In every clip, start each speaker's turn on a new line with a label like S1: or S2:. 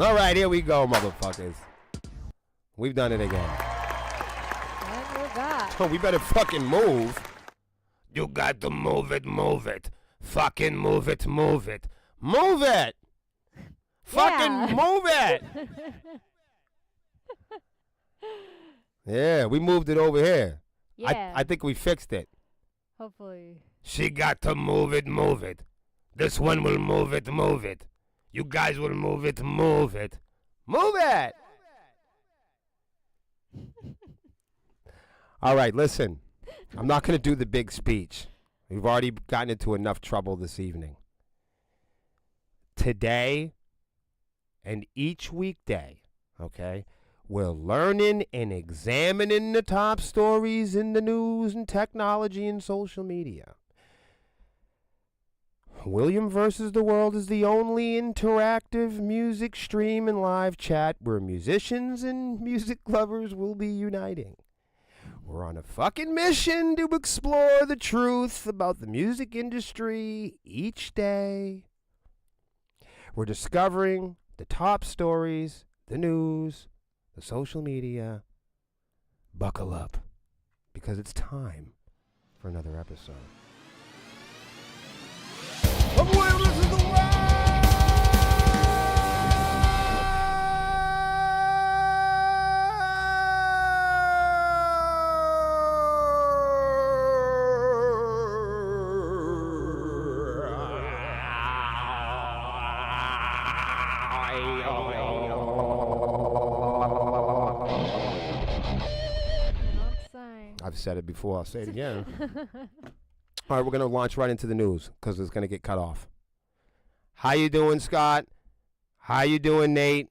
S1: All right, here we go, motherfuckers. We've done it again.
S2: And we're back.
S1: Oh, we better fucking move. You got to move it, move it. Fucking move it, move it. Move it! Fucking move it! Yeah, we moved it over here.
S2: Yeah.
S1: I think we fixed it.
S2: Hopefully.
S1: She got to move it, move it. This one will move it, move it. You guys will move it, move it. Move it! All right, listen. I'm not going to do the big speech. We've already gotten into enough trouble this evening. Today and each weekday, okay, we're learning and examining the top stories in the news and technology and social media. William versus the World is the only interactive music stream and live chat where musicians and music lovers will be uniting. We're on a fucking mission to explore the truth about the music industry each day. We're discovering the top stories, the news, the social media. Buckle up, because it's time for another episode of William versus the World! I've said it before. I'll say it again. All right, we're going to launch right into the news because it's going to get cut off. How you doing, Scott? How you doing, Nate?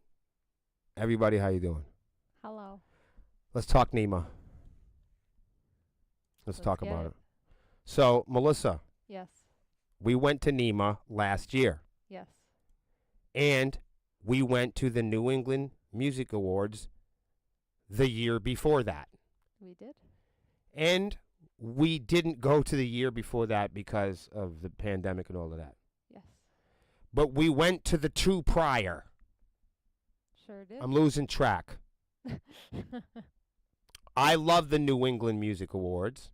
S1: Everybody, how you doing?
S2: Hello.
S1: Let's talk Nima. Let's talk
S2: get
S1: about
S2: it.
S1: it. So, Melissa,
S2: Yes.
S1: we went to Nima last year,
S2: Yes.
S1: and we went to the New England Music Awards the year before that.
S2: We did.
S1: And we didn't go to the year before that because of the pandemic and all of that.
S2: Yes.
S1: But we went to the two prior.
S2: Sure did.
S1: I'm losing track. I love the New England Music Awards.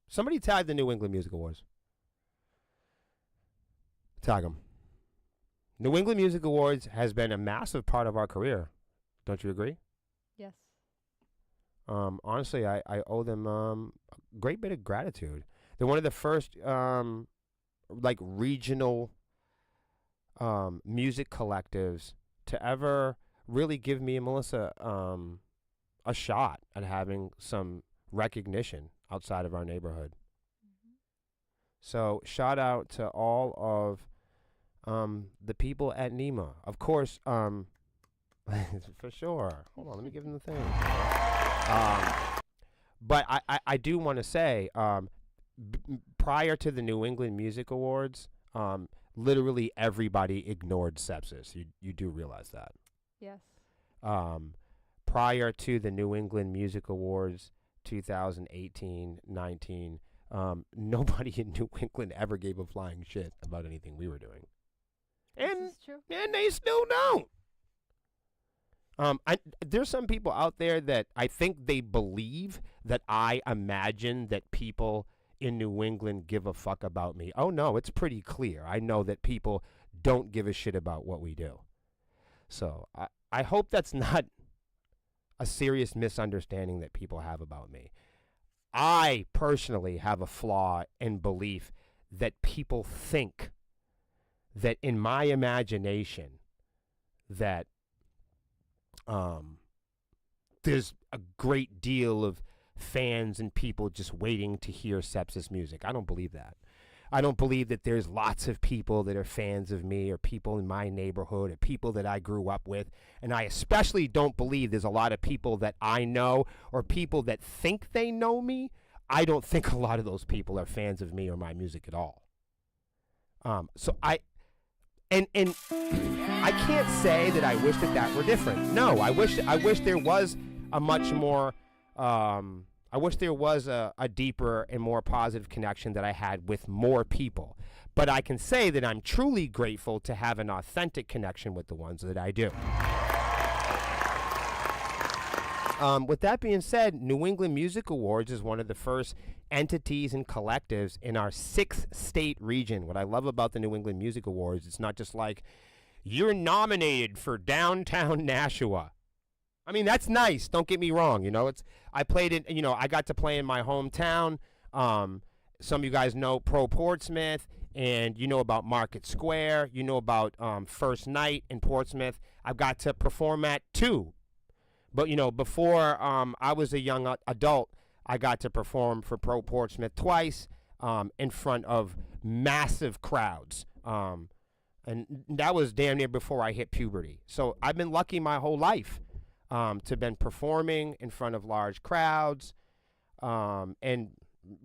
S1: Somebody tag the New England Music Awards. Tag them. New England Music Awards has been a massive part of our career. Don't you agree?
S2: Yes.
S1: Honestly, I owe them a great bit of gratitude. They're one of the first like regional music collectives to ever really give me and Melissa a shot at having some recognition outside of our neighborhood.
S2: Mm-hmm.
S1: So shout out to all of the people at NEMA. Of course, for sure. Hold on, let me give them the thing. But I do want to say, prior to the New England Music Awards, literally everybody ignored sepsis. You do realize that.
S2: Yes.
S1: Prior to the New England Music Awards 2018-19, nobody in New England ever gave a flying shit about anything we were doing.
S2: This is true.
S1: And they still don't. There's some people out there that I think they believe that I imagine that people in New England give a fuck about me. Oh, no, it's pretty clear. I know that people don't give a shit about what we do. So I hope that's not a serious misunderstanding that people have about me. I personally have a flaw in belief that people think that in my imagination that there's a great deal of fans and people just waiting to hear Sepsis music. I don't believe that. I don't believe that there's lots of people that are fans of me or people in my neighborhood or people that I grew up with. And I especially don't believe there's a lot of people that I know or people that think they know me. I don't think a lot of those people are fans of me or my music at all. So I can't say that I wish that were different. No, I wish there was a much more, I wish there was a deeper and more positive connection that I had with more people. But I can say that I'm truly grateful to have an authentic connection with the ones that I do. With that being said, New England Music Awards is one of the first entities and collectives in our 6-state region. What I love about the New England Music Awards, it's not just like, you're nominated for downtown Nashua. I mean, that's nice. Don't get me wrong. I played it, I got to play in my hometown. Some of you guys know Pro Portsmouth, and you know about Market Square. You know about First Night in Portsmouth. I've got to perform at too. But, before I was a young adult, I got to perform for Pro Portsmouth twice in front of massive crowds. And that was damn near before I hit puberty. So I've been lucky my whole life to have been performing in front of large crowds. And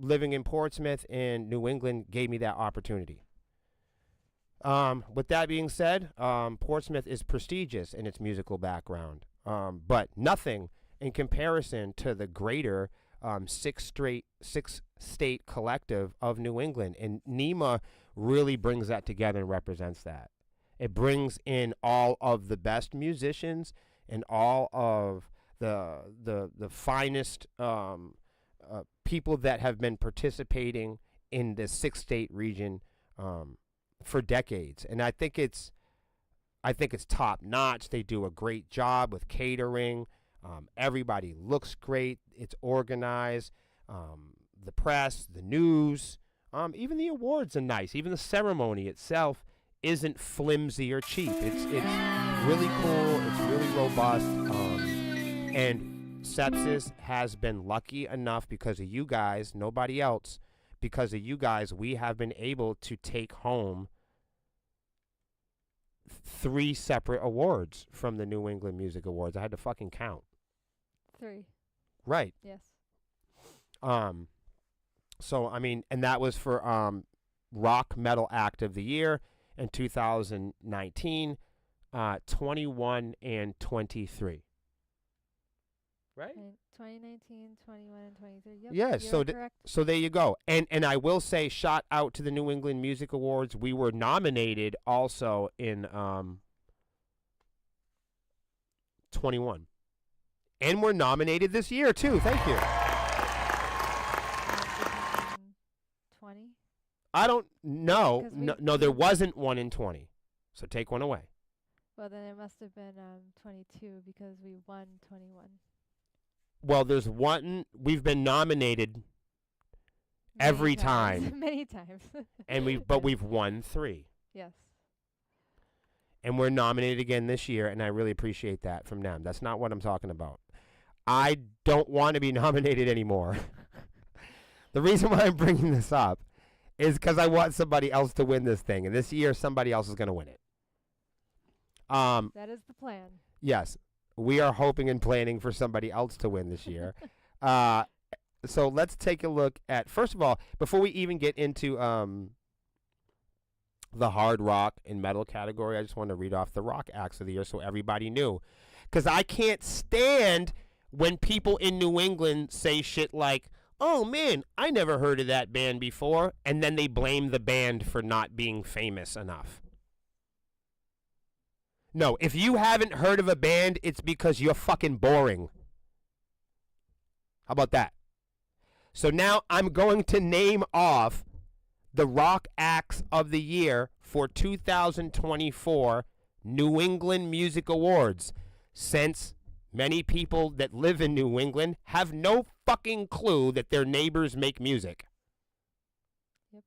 S1: living in Portsmouth and New England gave me that opportunity. With that being said, Portsmouth is prestigious in its musical background. But nothing in comparison to the greater 6-state collective of New England. And NEMA really brings that together and represents that. It brings in all of the best musicians and all of the finest people that have been participating in the 6-state region for decades. And I think it's top notch. They do a great job with catering. Everybody looks great. It's organized. The press, the news, even the awards are nice. Even the ceremony itself isn't flimsy or cheap. It's really cool. It's really robust. And Sepsis has been lucky enough because of you guys, nobody else, because of you guys, we have been able to take home 3 separate awards from the New England Music Awards. I had to fucking count.
S2: 3.
S1: Right.
S2: Yes.
S1: So, I mean, and that was for Rock Metal Act of the Year in 2019, 21 and 23. Right?
S2: 2019, 21, and 23. Yep.
S1: Yes.
S2: You're
S1: So
S2: correct.
S1: so there you go. And I will say, shout out to the New England Music Awards. We were nominated also in 21, and we're nominated this year too. Thank you.
S2: 20.
S1: I don't know.
S2: 'Cause
S1: No, there wasn't one in 20. So take one away.
S2: Well, then it must have been 22 because we won 21.
S1: Well, there's one. We've been nominated every
S2: Many times.
S1: time.
S2: Many times.
S1: and we've won 3.
S2: Yes.
S1: And we're nominated again this year, and I really appreciate that from them. That's not what I'm talking about. I don't want to be nominated anymore. The reason why I'm bringing this up is because I want somebody else to win this thing, and this year somebody else is going to win it.
S2: That is the plan.
S1: Yes, we are hoping and planning for somebody else to win this year. So let's take a look at, first of all, before we even get into the hard rock and metal category, I just want to read off the rock acts of the year so everybody knew. Because I can't stand when people in New England say shit like, oh man, I never heard of that band before, and then they blame the band for not being famous enough. No, if you haven't heard of a band, it's because you're fucking boring. How about that? So now I'm going to name off the rock acts of the year for 2024 New England Music Awards, since many people that live in New England have no fucking clue that their neighbors make music.
S2: Yep.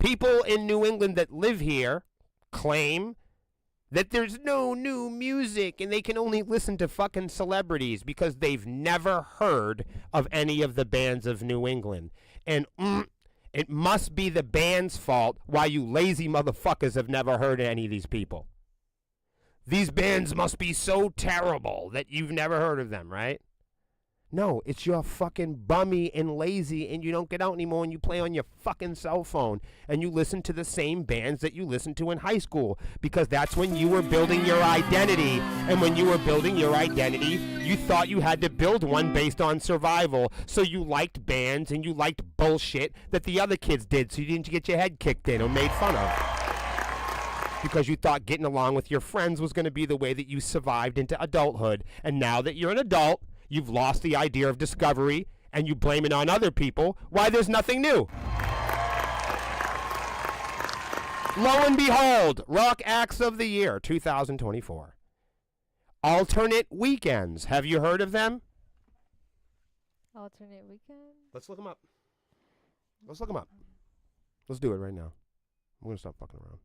S1: People in New England that live here claim that there's no new music and they can only listen to fucking celebrities because they've never heard of any of the bands of New England. And it must be the band's fault why you lazy motherfuckers have never heard of any of these people. These bands must be so terrible that you've never heard of them, right? No, it's you're fucking bummy and lazy and you don't get out anymore and you play on your fucking cell phone and you listen to the same bands that you listened to in high school because that's when you were building your identity. And when you were building your identity, you thought you had to build one based on survival. So you liked bands and you liked bullshit that the other kids did so you didn't get your head kicked in or made fun of. Because you thought getting along with your friends was going to be the way that you survived into adulthood. And now that you're an adult, you've lost the idea of discovery, and you blame it on other people. Why there's nothing new. Lo and behold, Rock Acts of the Year 2024. Alternate Weekends. Have you heard of them?
S2: Alternate Weekend?
S1: Let's look them up. Let's look them up. Let's do it right now. I'm going to stop fucking around.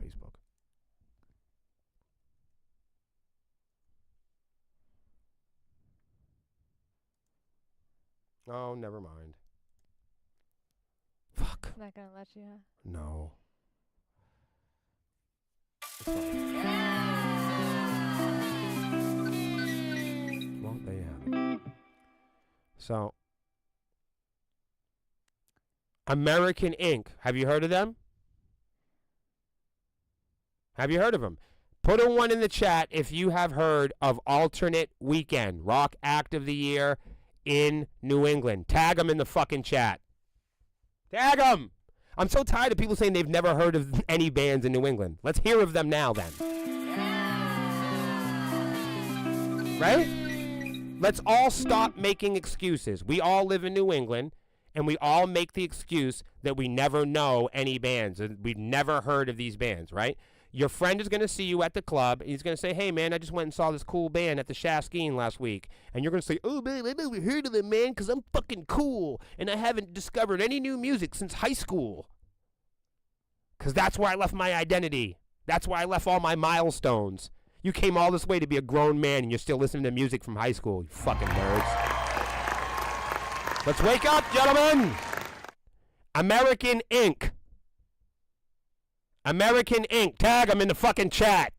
S1: Facebook. Oh, never mind. Fuck.
S2: It's not gonna let you, huh?
S1: No. Well, there you have it. So, American Inc. Have you heard of them? Have you heard of them? Put a 1 in the chat if you have heard of Alternate Weekend, Rock Act of the Year in New England. Tag them in the fucking chat. Tag them! I'm so tired of people saying they've never heard of any bands in New England. Let's hear of them now then. Right? Let's all stop making excuses. We all live in New England, and we all make the excuse that we never know any bands, and we've never heard of these bands, right? Your friend is going to see you at the club, and he's going to say, hey, man, I just went and saw this cool band at the Shaskeen last week. And you're going to say, oh, man, I never heard of them, man, because I'm fucking cool, and I haven't discovered any new music since high school. Because that's where I left my identity. That's where I left all my milestones. You came all this way to be a grown man, and you're still listening to music from high school, you fucking nerds. Let's wake up, gentlemen. American Inc. American Inc. Tag them in the fucking chat.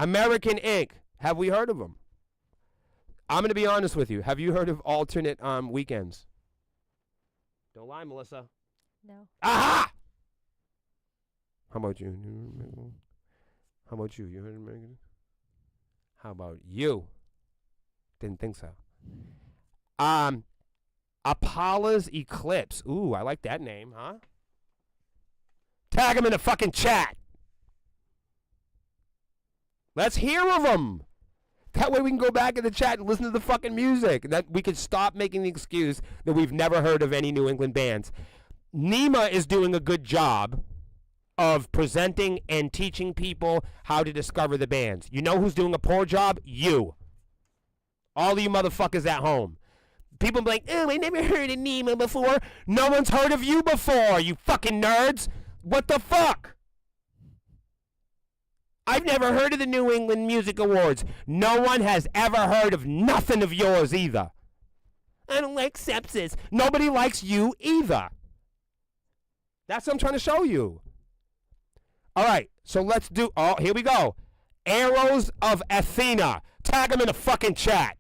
S1: American Inc. Have we heard of them? I'm going to be honest with you. Have you heard of Alternate Weekends? Don't lie, Melissa.
S2: No.
S1: Aha! How about you? How about you? You heard of American? How about you? Didn't think so. Apollo's Eclipse. Ooh, I like that name, huh? Tag them in the fucking chat. Let's hear of them. That way we can go back in the chat and listen to the fucking music. That we can stop making the excuse that we've never heard of any New England bands. Nima is doing a good job of presenting and teaching people how to discover the bands. You know who's doing a poor job? You. All of you motherfuckers at home. People be like, oh, I never heard of Nima before. No one's heard of you before, you fucking nerds. What the fuck? I've never heard of the New England Music Awards. No one has ever heard of nothing of yours either. I don't like sepsis. Nobody likes you either. That's what I'm trying to show you. All right, so let's do, oh, here we go. Arrows of Athena. Tag them in the fucking chat.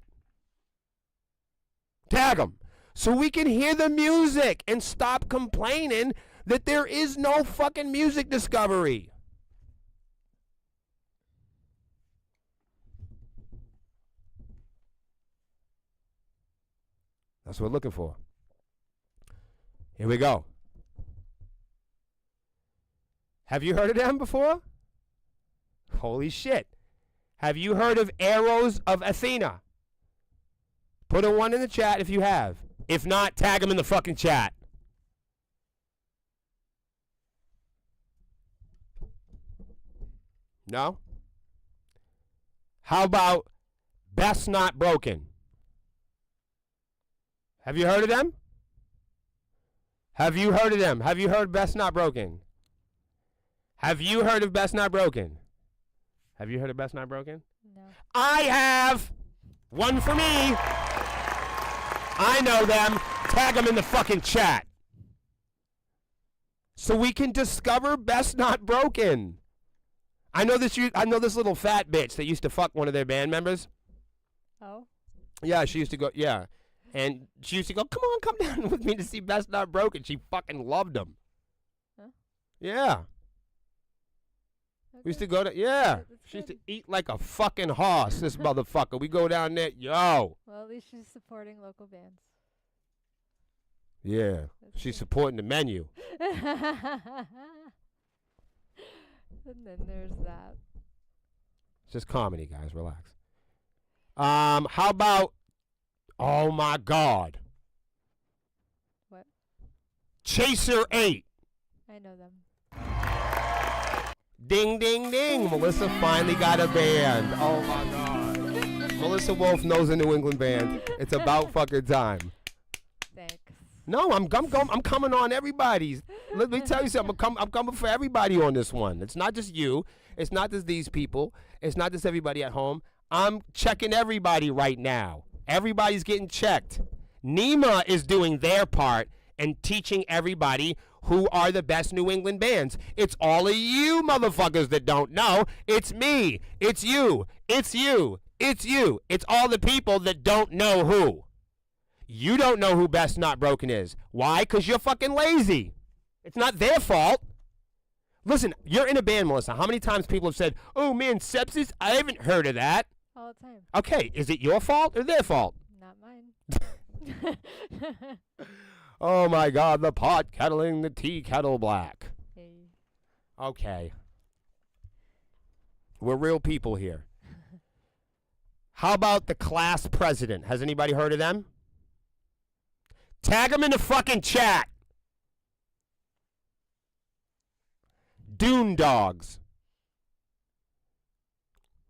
S1: Tag them. So we can hear the music and stop complaining that there is no fucking music discovery. That's what we're looking for. Here we go. Have you heard of them before? Holy shit. Have you heard of Arrows of Athena? Put a 1 in the chat if you have. If not, tag them in the fucking chat. No? How about Best Not Broken? Have you heard of them? Have you heard of them? Have you heard Best Not Broken? Have you heard of Best Not Broken? Have you heard of Best Not Broken?
S2: No.
S1: I have! 1 for me! I know them. Tag them in the fucking chat. So we can discover Best Not Broken. I know this little fat bitch that used to fuck one of their band members.
S2: Oh?
S1: Yeah, she used to go. Yeah, and she used to go. Come on, come down with me to see Best Not Broken. She fucking loved him.
S2: Huh?
S1: Yeah, we used to go to. Yeah, she used to eat like a fucking horse. This motherfucker. We go down there. Yo.
S2: Well, at least she's supporting local bands.
S1: Yeah,
S2: That's
S1: she's
S2: good.
S1: supporting the menu.
S2: And then there's that.
S1: It's just comedy, guys. Relax. How about? Oh my God.
S2: What?
S1: Chaser 8.
S2: I know them.
S1: Ding, ding, ding. Melissa finally got a band. Oh my God. Melissa Wolf knows a New England band. It's about fucking time.
S2: Thanks.
S1: No, I'm coming on everybody's. Let me tell you something. I'm coming for everybody on this one. It's not just you. It's not just these people. It's not just everybody at home. I'm checking everybody right now. Everybody's getting checked. NEMA is doing their part and teaching everybody who are the best New England bands. It's all of you motherfuckers that don't know. It's me. It's you. It's you. It's you. It's all the people that don't know who. You don't know who Best Not Broken is. Why? Because you're fucking lazy. It's not their fault. Listen, you're in a band, Melissa. How many times people have said, oh man, Sepsis? I haven't heard of that.
S2: All the time.
S1: Okay, is it your fault or their fault?
S2: Not mine.
S1: Oh my God, the pot kettling the tea kettle black.
S2: Hey.
S1: Okay. We're real people here. How about the class president? Has anybody heard of them? Tag them in the fucking chat. Dune Dogs.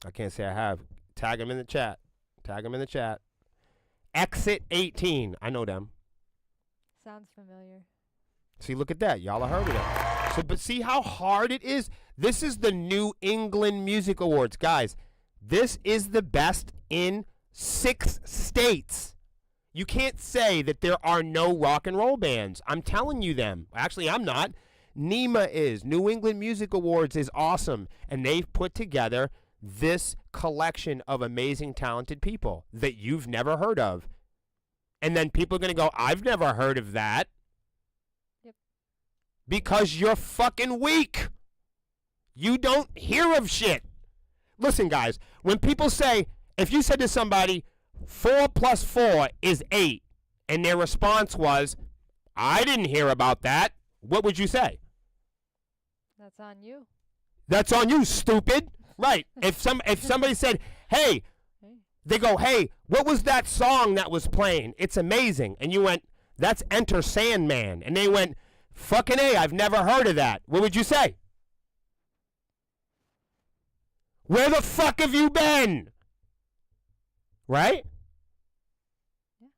S1: I can't say I have. Tag them in the chat. Tag them in the chat. Exit 18. I know them.
S2: Sounds familiar.
S1: See, look at that. Y'all have heard of them. So, but see how hard it is? This is the New England Music Awards. Guys, this is the best in 6 states. You can't say that there are no rock and roll bands. I'm telling you them. Actually, I'm not. NEMA is. New England Music Awards is awesome. And they've put together this collection of amazing, talented people that you've never heard of. And then people are going to go, I've never heard of that.
S2: Yep.
S1: Because you're fucking weak. You don't hear of shit. Listen, guys, when people say, if you said to somebody, 4 plus 4 is 8, and their response was, I didn't hear about that, what would you say?
S2: That's on you.
S1: That's on you, stupid. Right. If somebody said, hey, they go, hey, what was that song that was playing? It's amazing. And you went, that's Enter Sandman. And they went, fucking A, I've never heard of that. What would you say? Where the fuck have you been? Right?
S2: Yeah.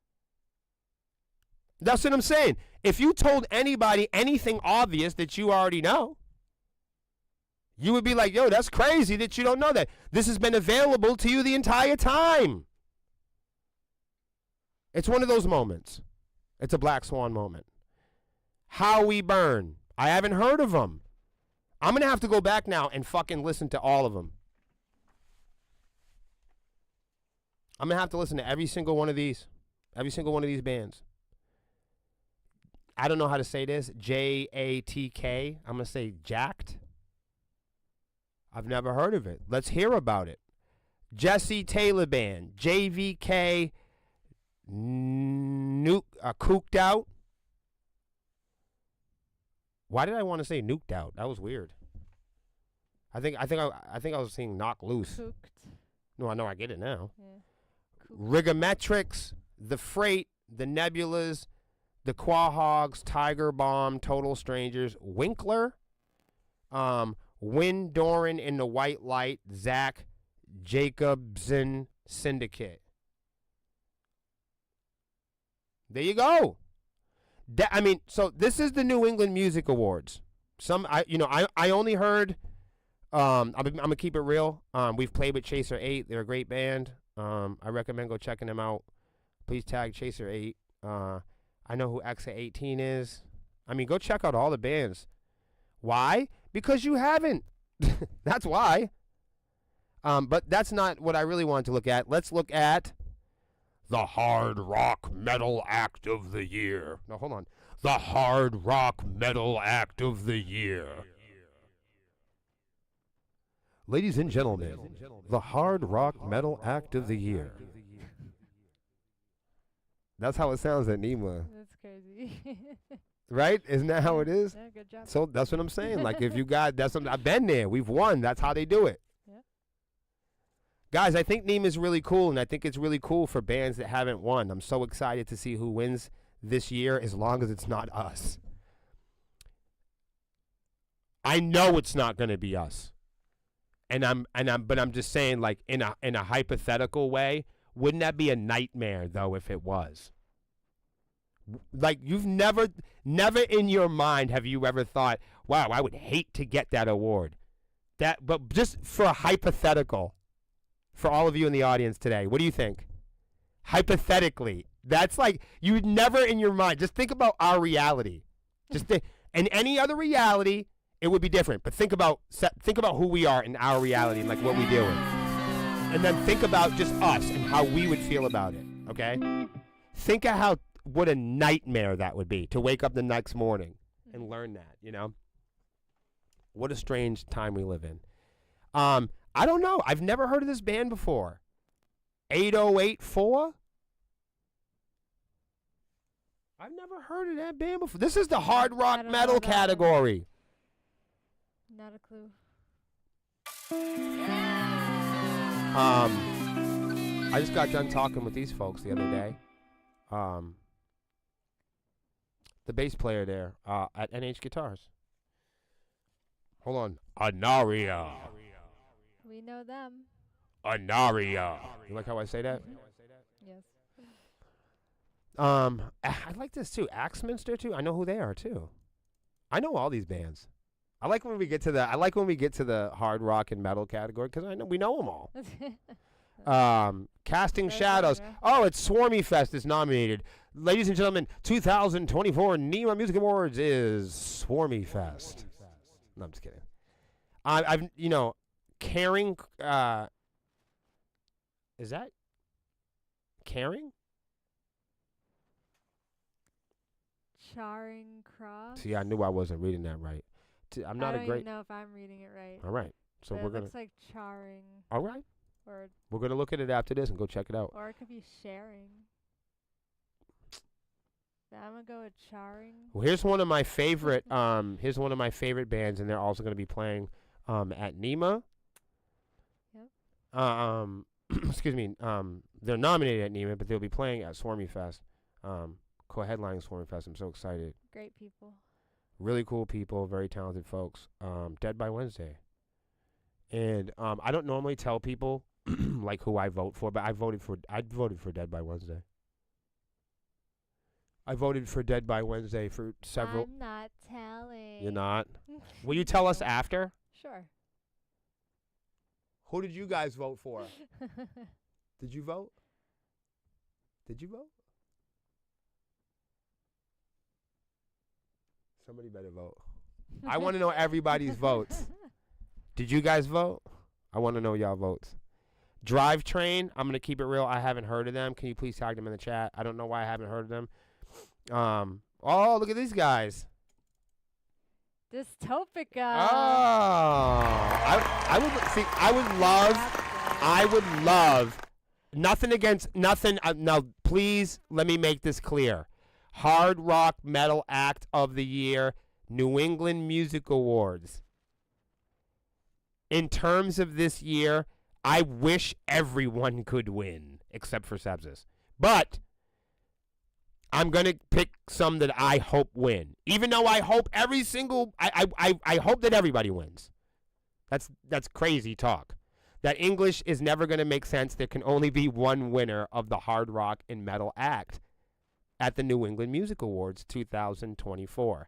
S1: That's what I'm saying. If you told anybody anything obvious that you already know, you would be like, yo, that's crazy that you don't know that. This has been available to you the entire time. It's one of those moments. It's a Black Swan moment. How We Burn. I haven't heard of them. I'm going to have to go back now and fucking listen to all of them. I'm going to have to listen to every single one of these. Every single one of these bands. I don't know how to say this. J-A-T-K. I'm going to say Jacked. I've never heard of it. Let's hear about it. Jesse Taylor Band. JVK. Cooked Out. Why did I want to say Nuked Out? That was weird. I think I was saying Knock Loose.
S2: Cooked.
S1: No, I know I get it now.
S2: Yeah.
S1: Rigometrics, The Freight, The Nebulas, The Quahogs, Tiger Bomb, Total Strangers, Winkler, Win Doran in the White Light, Zach Jacobson Syndicate. There you go. So this is the New England Music Awards. I only heard. I'm gonna keep it real. We've played with Chaser 8. They're a great band. I recommend go checking them out. Please tag Chaser 8. I know who Exit 18 is. Go check out all the bands. Why? Because you haven't. That's why. But that's not what I really wanted to look at. Let's look at the hard rock metal act of the year. No, hold on. The hard rock metal act of the year. Ladies and gentlemen, the hard rock metal act of the year. That's how it sounds at NEMA.
S2: That's crazy.
S1: Right? Isn't that how it is?
S2: Yeah, good job.
S1: So that's what I'm saying. Like, if you got, I've been there. We've won. That's how they do it.
S2: Yeah.
S1: Guys, I think NEMA is really cool, and I think it's really cool for bands that haven't won. I'm so excited to see who wins this year, as long as it's not us. I know it's not going to be us. But I'm just saying, like, in a hypothetical way, wouldn't that be a nightmare though if it was? Like, you've never in your mind have you ever thought, wow, I would hate to get that award. But just for a hypothetical, for all of you in the audience today, what do you think? Hypothetically, that's like, you'd never in your mind, just think about our reality. Just think, in any other reality, it would be different. But think about who we are in our reality and like what we deal with. And then think about just us and how we would feel about it, okay? Think of what a nightmare that would be to wake up the next morning and learn that, you know? What a strange time we live in. I don't know. I've never heard of this band before. 8084? I've never heard of that band before. This is the hard rock metal category.
S2: Not a clue.
S1: I just got done talking with these folks the other day. The bass player there at NH Guitars. Hold on. Anaria.
S2: We know them.
S1: Anaria. You like how I say that?
S2: Yes.
S1: I like this too. Axminster too. I know who they are too. I know all these bands. I like when we get to the hard rock and metal category because we know them all. Casting Shadows. Oh, it's Swarmy Fest is nominated. Ladies and gentlemen, 2024 NEMA Music Awards is Swarmy Fest. No, I'm just kidding. I've Caring. Is that Caring?
S2: Charing Cross.
S1: See, I knew I wasn't reading that right. I'm not
S2: I don't
S1: a great.
S2: even know if I'm reading it right.
S1: All right, so
S2: But
S1: we're
S2: it
S1: gonna.
S2: looks like charring,
S1: All right,
S2: or
S1: we're gonna look at it after this and go check it out.
S2: it could be sharing. I'm gonna go with charring.
S1: Well, here's one of my favorite. Here's one of my favorite bands, and they're also gonna be playing at NEMA.
S2: Yep.
S1: Excuse me. They're nominated at NEMA, but they'll be playing at Swarmy Fest. Co-headlining Swarmy Fest. I'm so excited.
S2: Great people.
S1: Really cool people, very talented folks. Dead by Wednesday. And I don't normally tell people like who I vote for, but I voted for Dead by Wednesday. I voted for Dead by Wednesday for several.
S2: I'm not telling.
S1: You're not? Will you tell us after?
S2: Sure.
S1: Who did you guys vote for? Did you vote? Did you vote? Somebody better vote. I want to know everybody's votes. Did you guys vote? I want to know y'all votes. Drivetrain, I'm going to keep it real. I haven't heard of them. Can you please tag them in the chat? I don't know why I haven't heard of them. Oh, look at these guys.
S2: Dystopica.
S1: Oh. I would love, nothing against, nothing. Now, please let me make this clear. Hard Rock Metal Act of the Year, New England Music Awards. In terms of this year, I wish everyone could win, except for Sepsis. But I'm going to pick some that I hope win. Even though I hope I hope that everybody wins. That's crazy talk. That English is never going to make sense. There can only be one winner of the Hard Rock and Metal Act at the New England Music Awards 2024.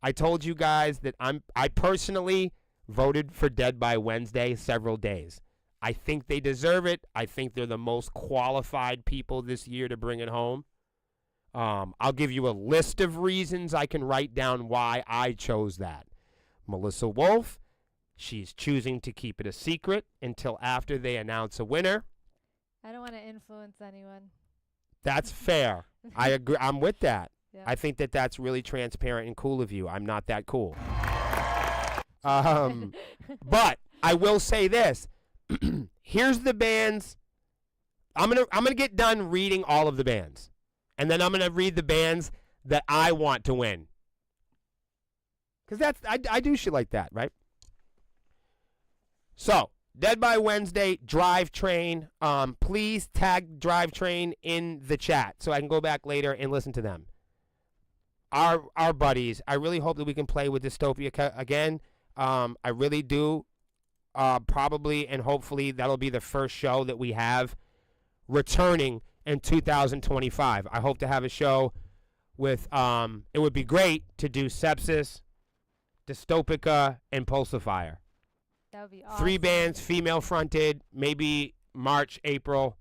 S1: I told you guys that I personally voted for Dead by Wednesday several days. I think they deserve it. I think they're the most qualified people this year to bring it home. I'll give you a list of reasons I can write down why I chose that. Melissa Wolf, she's choosing to keep it a secret until after they announce a winner.
S2: I don't want to influence anyone.
S1: That's fair. I agree. I'm with that.
S2: Yeah.
S1: I think that that's really transparent and cool of you. I'm not that cool. But I will say this. Here's the bands. I'm gonna get done reading all of the bands, and then I'm gonna read the bands that I want to win. Cause I do shit like that, right? So Dead by Wednesday, Drive Train. Please tag Drive Train in the chat so I can go back later and listen to them. Our buddies. I really hope that we can play with Dystopia again. I really do. Probably and hopefully that'll be the first show that we have returning in 2025. I hope to have a show with it would be great to do Sepsis, Dystopica, and Pulsifier.
S2: That would be awesome.
S1: 3 bands, female fronted, maybe March, April.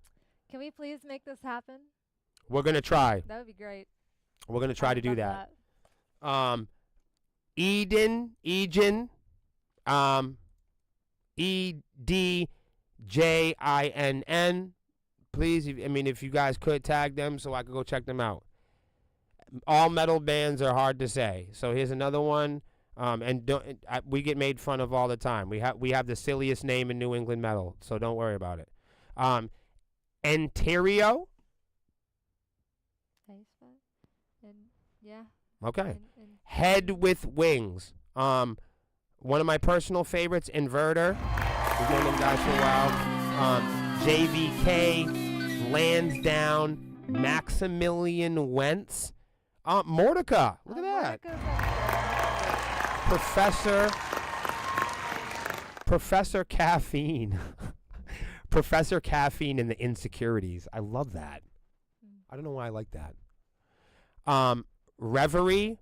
S2: Can we please make this happen?
S1: We're gonna try.
S2: That would be great.
S1: We're gonna try
S2: I
S1: to
S2: would
S1: do
S2: love
S1: that. Eden, EDJINN. Please, if you guys could tag them so I could go check them out. All metal bands are hard to say. So here's another one. We get made fun of all the time. We have the silliest name in New England metal, so don't worry about it. Ontario.
S2: How you spell it? And yeah.
S1: Okay.
S2: And
S1: Head with Wings. One of my personal favorites, Inverter. We've known them guys for a while. JVK, Lansdowne, Maximilian Wentz, Mordecai. Look at that. Professor Caffeine. Professor Caffeine and the Insecurities. I love that. I don't know why I like that. Reverie,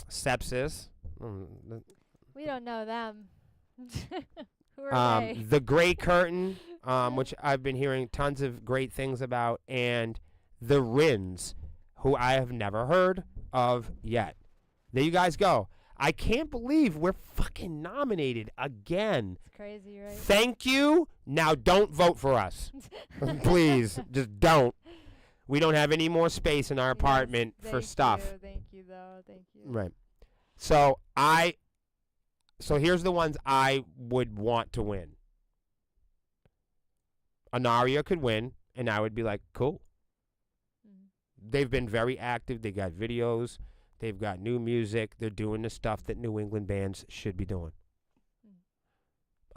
S1: Sepsis.
S2: We don't know them. Who are they?
S1: The Grey Curtain, which I've been hearing tons of great things about, and the Rins, who I have never heard of yet. There you guys go. I can't believe we're fucking nominated again.
S2: It's crazy, right?
S1: Thank you. Now don't vote for us. Please, just don't. We don't have any more space in our apartment for stuff.
S2: Thank you, though. Thank you.
S1: Right. So here's the ones I would want to win. Anaria could win, and I would be like, cool. They've been very active. They got videos. They've got new music. They're doing the stuff that New England bands should be doing.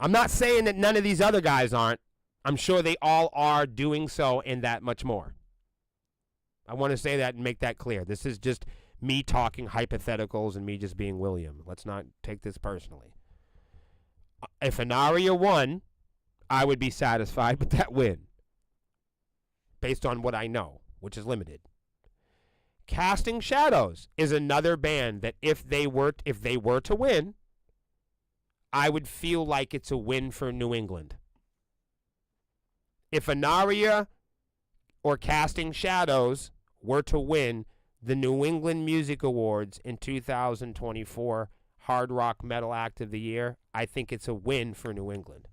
S1: I'm not saying that none of these other guys aren't. I'm sure they all are doing so and that much more. I want to say that and make that clear. This is just me talking hypotheticals and me just being William. Let's not take this personally. If Anaria won, I would be satisfied with that win. Based on what I know, which is limited. Casting Shadows is another band that if they were to win, I would feel like it's a win for New England. If Anaria or Casting Shadows were to win the New England Music Awards in 2024 Hard Rock Metal Act of the Year, I think it's a win for New England.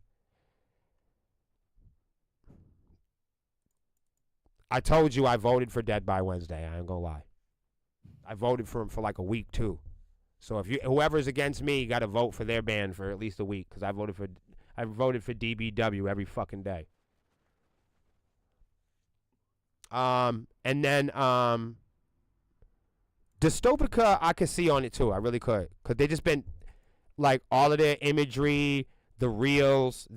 S1: I told you I voted for Dead by Wednesday. I ain't gonna lie. I voted for him for like a week too. So if whoever's against me, you got to vote for their band for at least a week because I voted for DBW every fucking day. And then Dystopica, I could see on it too. I really could, cause they just been like all of their imagery, their reels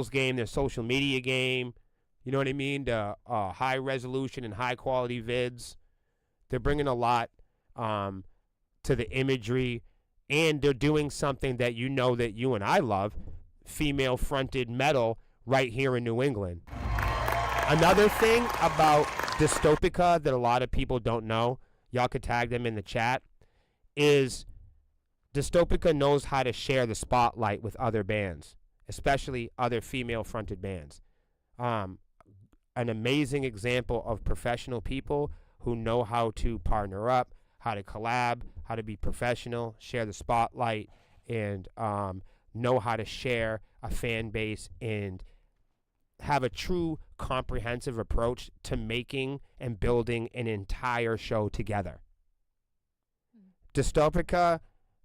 S1: game, their social media game. You know what I mean? The high resolution and high quality vids. They're bringing a lot to the imagery, and they're doing something that you know that you and I love, female fronted metal right here in New England. Another thing about Dystopica that a lot of people don't know, y'all could tag them in the chat, is Dystopica knows how to share the spotlight with other bands, especially other female fronted bands. An amazing example of professional people who know how to partner up, how to collab, how to be professional, share the spotlight, and know how to share a fan base and have a true comprehensive approach to making and building an entire show together. Dystopica,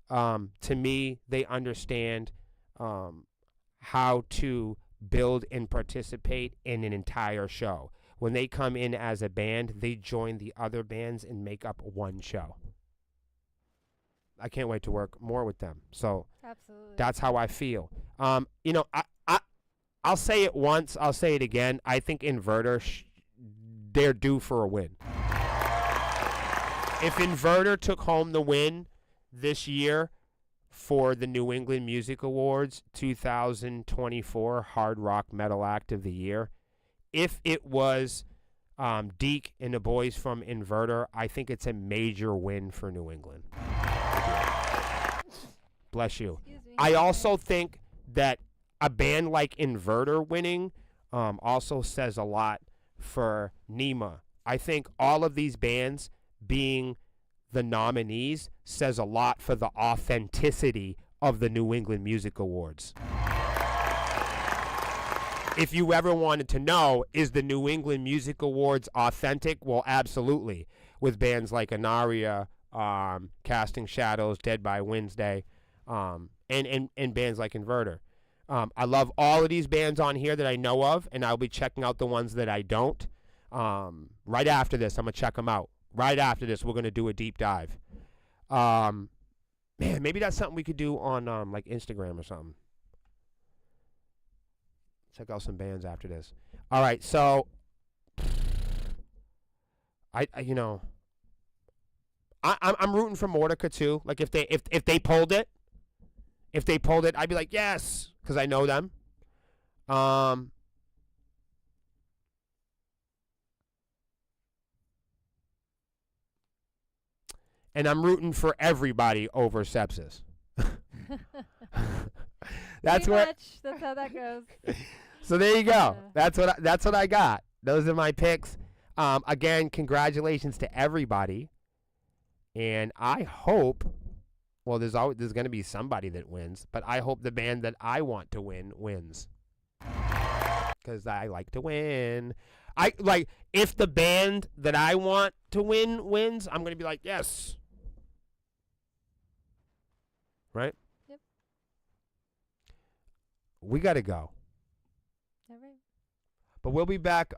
S1: to me, they understand how to build and participate in an entire show. When they come in as a band, they join the other bands and make up one show. I can't wait to work more with them. So
S2: Absolutely.
S1: that's how I feel. You know, I'll say it once. I'll say it again. I think Inverter, they're due for a win. If Inverter took home the win this year for the New England Music Awards 2024 Hard Rock Metal Act of the Year, if it was Deke and the boys from Inverter, I think it's a major win for New England. Bless you.
S2: Excuse me.
S1: I also think that a band like Inverter winning also says a lot for NEMA. I think all of these bands being the nominees says a lot for the authenticity of the New England Music Awards. If you ever wanted to know, is the New England Music Awards authentic? Well, absolutely. With bands like Anaria, Casting Shadows, Dead by Wednesday, and bands like Inverter. I love all of these bands on here that I know of, and I'll be checking out the ones that I don't. Right after this, I'm going to check them out. Right after this, we're going to do a deep dive. Man, maybe that's something we could do on like Instagram or something. Check out some bands after this. All right, so I'm rooting for Mordecai too. Like if they pulled it, I'd be like yes, because I know them. And I'm rooting for everybody over Sepsis. That's
S2: Pretty much. That's how that goes.
S1: So there you go.
S2: Yeah.
S1: That's what I got. Those are my picks. Again, congratulations to everybody. And I hope, well, there's going to be somebody that wins, but I hope the band that I want to win wins. Because I like to win. If the band that I want to win wins, I'm going to be like, yes. Right?
S2: Yep.
S1: We got to go.
S2: All right.
S1: But we'll be back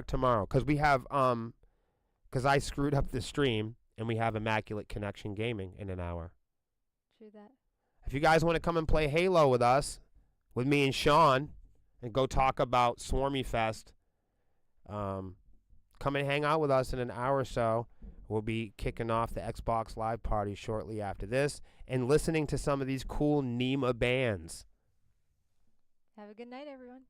S1: tomorrow because we have because I screwed up the stream and we have Immaculate Connection Gaming in an hour.
S2: True that.
S1: If you guys want to come and play Halo with us, with me and Sean, and go talk about Swarmy Fest, come and hang out with us in an hour or so. We'll be kicking off the Xbox Live party shortly after this and listening to some of these cool NEMA bands.
S2: Have a good night, everyone.